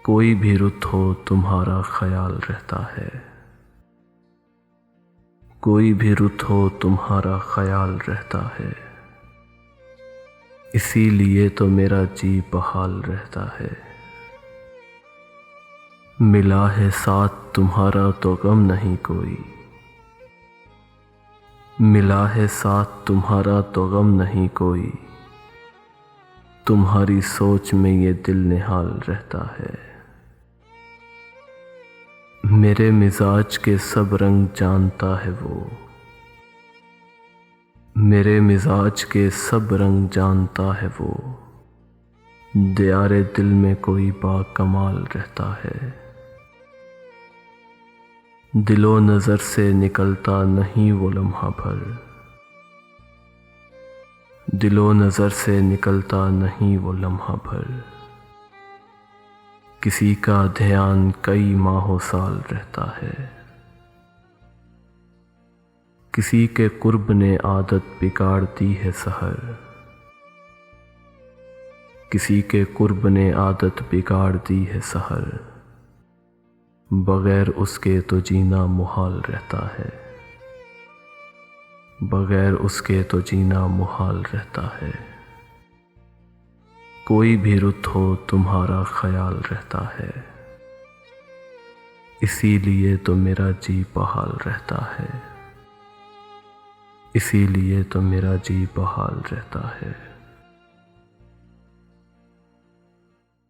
कोई भी रुत हो तुम्हारा ख्याल रहता है। कोई भी रुत हो तुम्हारा ख्याल रहता है। इसीलिए तो मेरा जी बहाल रहता है। मिला है साथ तुम्हारा तो गम नहीं कोई। मिला है साथ तुम्हारा तो गम नहीं कोई। तुम्हारी सोच में ये दिल निहाल रहता है। मेरे मिजाज के सब रंग जानता है वो। मेरे मिजाज के सब रंग जानता है वो। दियारे दिल में कोई बाकमाल रहता है। दिलो नजर से निकलता नहीं वो लम्हा भर। दिलो नजर से निकलता नहीं वो लम्हा भर। किसी का ध्यान कई माहों साल रहता है। किसी के कुर्ब ने आदत बिगाड़ दी है सहर। किसी के कुर्ब ने आदत बिगाड़ दी है सहर। बगैर उसके तो जीना मुहाल रहता है। बगैर उसके तो जीना मुहाल रहता है। कोई भी रुत हो तुम्हारा ख्याल रहता है। इसीलिए तो मेरा जी बहाल रहता है। इसीलिए तो मेरा जी बहाल रहता है।